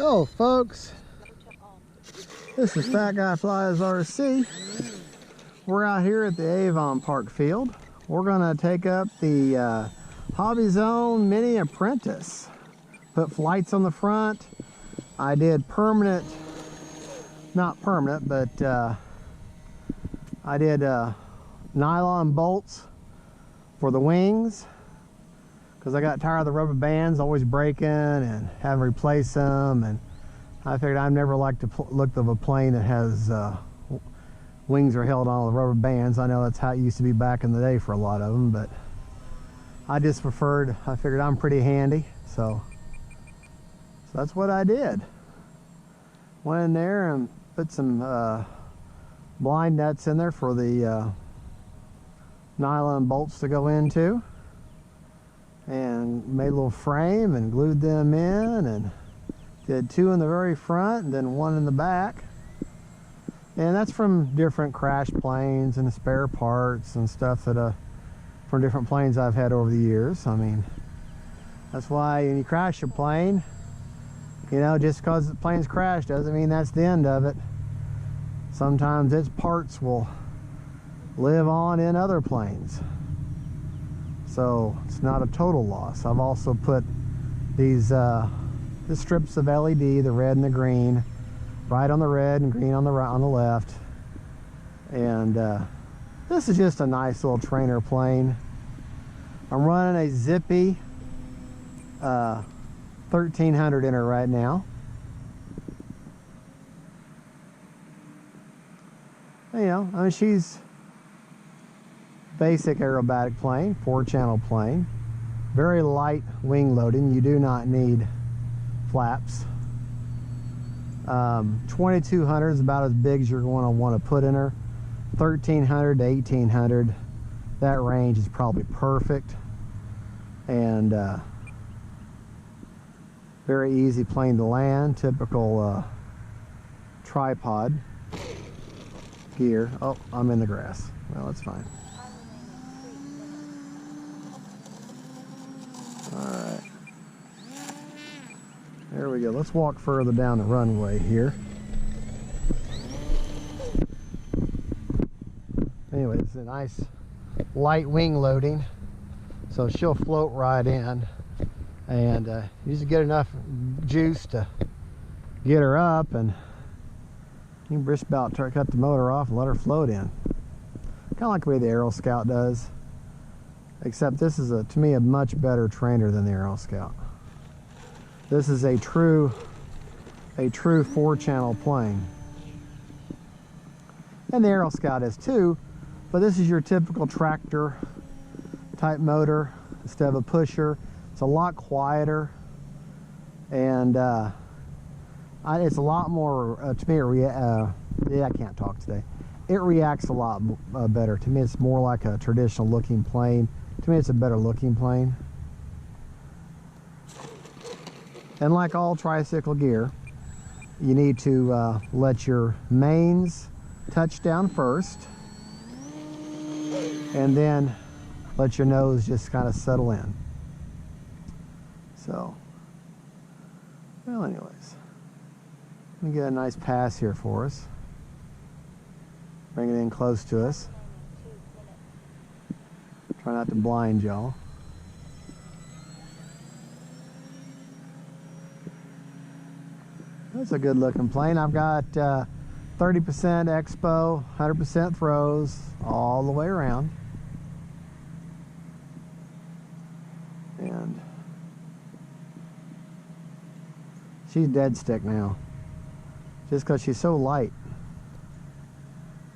Oh, folks, this is Fat Guy Flies RC. We're out here at the Avon Park field. We're gonna take up the HobbyZone Mini Apprentice. Put flights on the front. I did permanent, not permanent, but I did nylon bolts for the wings because I got tired of the rubber bands always breaking and having to replace them, and I figured I'd never like the look of a plane that has wings are held on with rubber bands. I know that's how it used to be back in the day for a lot of them, but I just preferred, I figured I'm pretty handy, so that's what I did. Went in there and put some blind nuts in there for the nylon bolts to go into, and made a little frame and glued them in, and did 2 in the very front and then 1 in the back. And that's from different crash planes and spare parts and stuff that from different planes I've had over the years. I mean, that's why when you crash a plane, you know, just because the plane's crashed doesn't mean that's the end of it. Sometimes its parts will live on in other planes, so it's not a total loss. I've also put these the strips of LED, the red and the green, right on the red and green on the right, on the left. And this is just a nice little trainer plane. I'm running a Zippy 1300 in her right now. You know, I mean, she's basic aerobatic plane, 4-channel plane, very light wing loading. You do not need flaps. 2200 is about as big as you're going to want to put in her. 1300 to 1800, that range is probably perfect, and very easy plane to land. Typical tripod gear. Oh, I'm in the grass. Well, that's fine. Alright, there we go. Let's walk further down the runway here. Anyway, it's a nice light wing loading, so she'll float right in, and you just get enough juice to get her up, and you can just about cut the motor off and let her float in. Kind of like the way the Aero Scout does, except this is to me a much better trainer than the Aero Scout. This is a true 4-channel plane, and the Aero Scout is too, but this is your typical tractor type motor instead of a pusher. It's a lot quieter, and it's a lot more to me. Yeah, I can't talk today. It reacts a lot better. To me, it's more like a traditional looking plane. To me, it's a better looking plane. And like all tricycle gear, you need to let your mains touch down first, and then let your nose just kind of settle in. So, well, anyways, let me get a nice pass here for us. Bring it in close to us. Try not to blind y'all. That's a good looking plane. I've got 30% expo, 100% throws all the way around. And she's dead stick now, just because she's so light.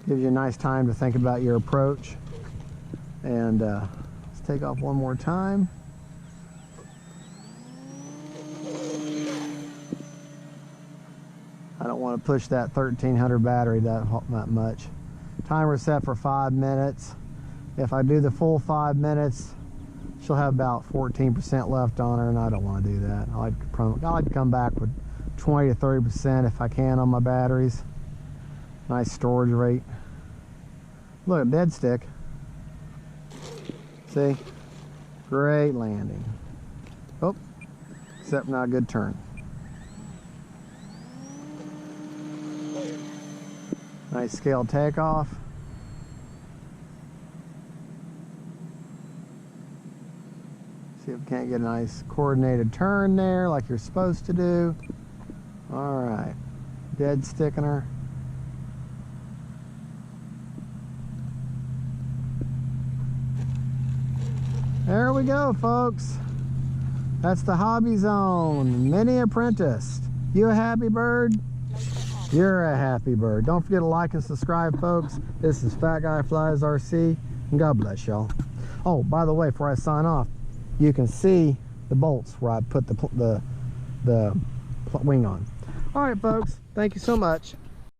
Gives you a nice time to think about your approach. And let's take off one more time. I don't want to push that 1300 battery that much. Timer set for 5 minutes. If I do the full 5 minutes, she'll have about 14% left on her, and I don't want to do that. I like to come back with 20 to 30% if I can on my batteries. Nice storage rate. Look, dead stick. See? Great landing. Oh, except not a good turn. Nice scale takeoff. See if we can't get a nice coordinated turn there like you're supposed to do. All right, dead sticking her. There we go, folks. That's the HobbyZone Mini Apprentice. You a happy bird? You're a happy bird. Don't forget to like and subscribe, folks. This is Fat Guy Flies RC, and God bless y'all. Oh, by the way, before I sign off, you can see the bolts where I put the wing on. All right, folks. Thank you so much.